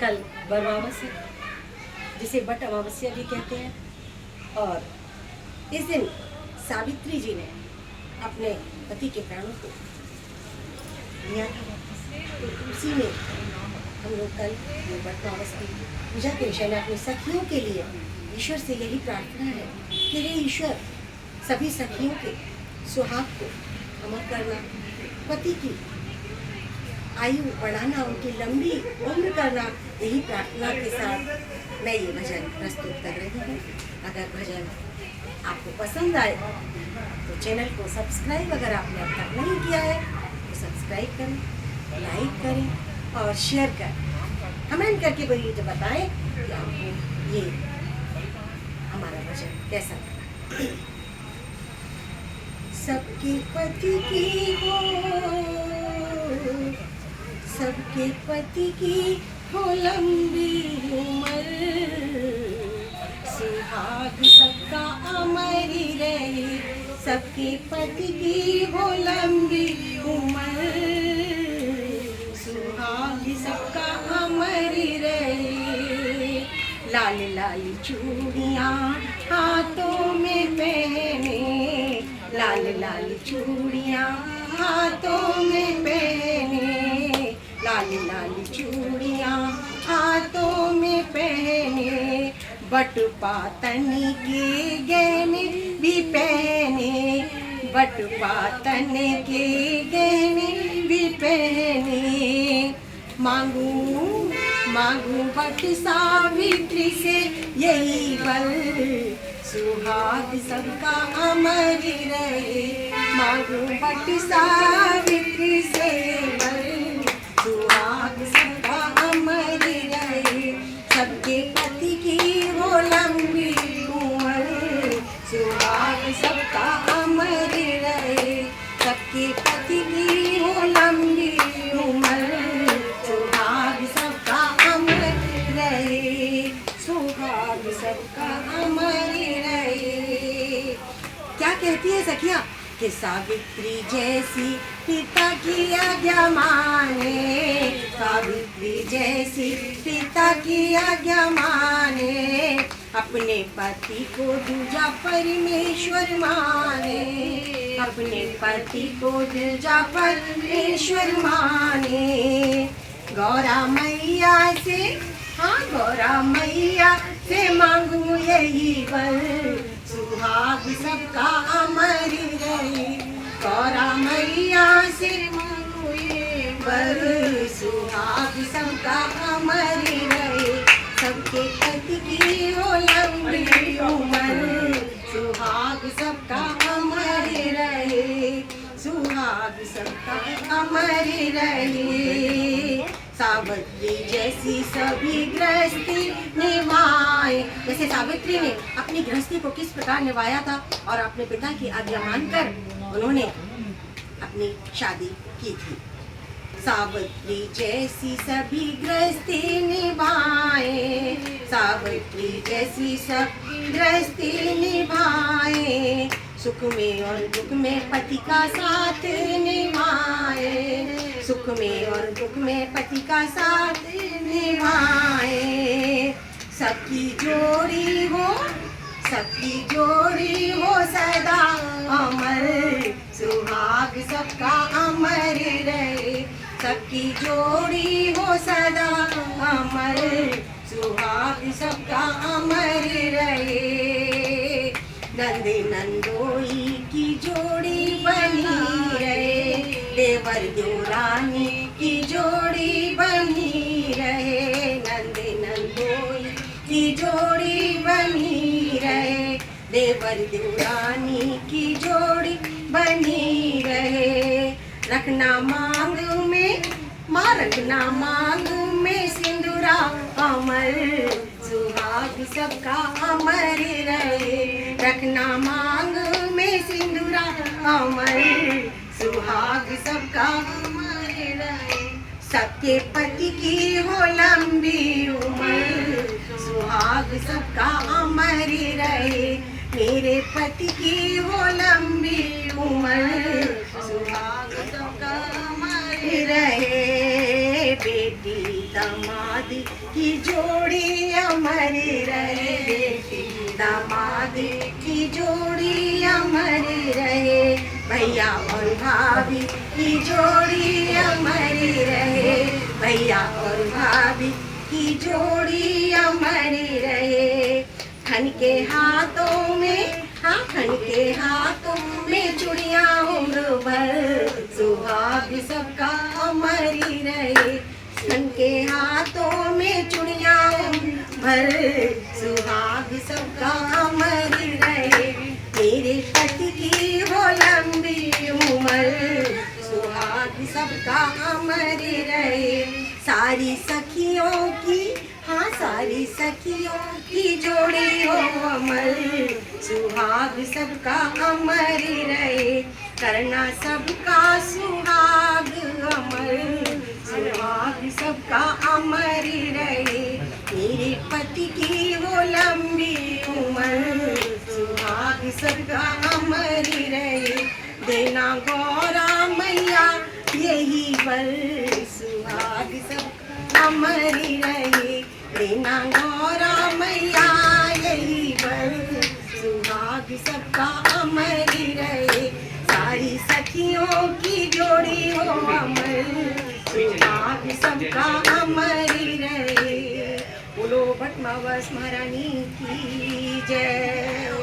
कल बरमावस्या, जिसे बट अमावस्या भी कहते हैं, और इस दिन सावित्री जी ने अपने पति के प्राणों को लिया था वापस। तो उसी में हम लोग कल बट अमावस्या की पूजा के विषय में अपनी सखियों के लिए ईश्वर से यही प्रार्थना है कि हे ईश्वर, सभी सखियों के सुहाग को अमर करना, पति की आयु बढ़ाना, उनकी लंबी उम्र करना, यही प्रार्थना के साथ मैं ये भजन प्रस्तुत कर रही हूँ। अगर भजन आपको पसंद आए तो चैनल को सब्सक्राइब, अगर आपने अब तक नहीं किया है तो सब्सक्राइब करें, लाइक करें और शेयर करें। कमेंट करके मुझे बताएं कि आपको ये हमारा भजन कैसा लगा। सबके पति की हो, सबके पति की हो लंबी उम्र, सुहाग सबका अमर रहे। सबके पति की हो लंबी उम्र, सुहाग सबका अमर रहे। लाल लाल चूड़ियाँ हाथों में पहने, लाल लाल चूड़ियाँ हाथों में पहने, लाल लाल चूड़ियाँ हाथों में पहने। बटुपातन के गहने भी पहने, बटुपातन के गहने भी पहने। मांगू मांगू बट सावित्री से यही वर, सुहाग सबका अमर रहे। मांगू बट सावित्री से वर, सुहाग सबका अमर रहे। सबके पति की हो लंबी उम्र, सुहाग सबका अमर रहे। सबके पति की हो लंबी उम्र, सुहाग सबका अमर रहे, सुहाग सबका अमर रहे। क्या कहती है सखिया कि सावित्री जैसी पिता की आज्ञा माने, सावित्री जैसी पिता की आज्ञा माने। अपने पति को दूजा परमेश्वर माने, अपने पति को दूजा परमेश्वर माने। गौरा मैया से, हाँ गौरा मैया से मांगू यही वर, सुहाग सबका अमर रहे। गौरा मैया से मांगू ये वर, सुहाग सबका अमर रहे। सबके पति की हो लंबी उम्र, सुहाग सबका अमर रहे, सुहाग सबका अमर रहे। सावित्री जैसी सभी गृहस्थी निभाए, जैसे सावित्री ने अपनी गृहस्थी को किस प्रकार निभाया था और अपने पिता की आज्ञा मानकर उन्होंने अपनी शादी की थी। सावित्री जैसी सभी गृहस्थी निभाए, सावित्री जैसी सब गृहस्थी निभाए। सुख में और दुख में पति का साथ निभाए, सुख में और दुख में पति का साथ निभाए। सबकी जोड़ी हो, सबकी जोड़ी हो सदा अमर, सुहाग सबका अमर रहे। सबकी जोड़ी हो सदा अमर, सुहाग सबका अमर रहे। नंद नंदोई की जोड़ी बनी रहे, देवर देवरानी की जोड़ी बनी रहे। नंद नंदोई की जोड़ी बनी रहे, देवर देवरानी की जोड़ी बनी रहे। रखना मांग में, माँ रखना मांग में सिंदूरा अमर, सुहाग सबका अमर रहे। रखना मांग में सिंदूरा अमर, सुहाग सबका अमर रहे। सबके पति की हो लंबी उम्र, सुहाग सबका अमर रहे। मेरे पति की हो लंबी उम्र, सुहाग सबका अमर रहे। दामाद की जोड़ी अमर रहे, बेटी दामाद की जोड़ी अमर रहे, भैया और भाभी की जोड़ी अमर रहे, भैया और भाभी की जोड़ी अमर रहे। खन के हाथों में, हाँ खन के हाथों में चूड़ियां उम्र भर, सुहाग सबका अमर रहे। खन के हाथों में चूड़ियां उम्र भर, सुहाग सबका अमर रहे। मेरे पति की हो लंबी उम्र, सुहाग सबका अमर रहे। सारी सखियों की, हाँ सारी सखियों की जोड़ी हो अमर, सुहाग सबका अमर रहे। करना सबका सुहाग अमर, सुहाग सबका अमर रहे। मेरे पति की हो लंबी उम्र, सुहाग सबका अमर रहे। देना गौरा मैया यही वर, सुहाग सबका अमर रहे। देना गौरा मैया यही वर, सुहाग सबका अमर रहे। सारी सखियों की जोड़ी हो अमर, सुहाग सबका अमर रहे। बोलो भटमावस महारानी की जय।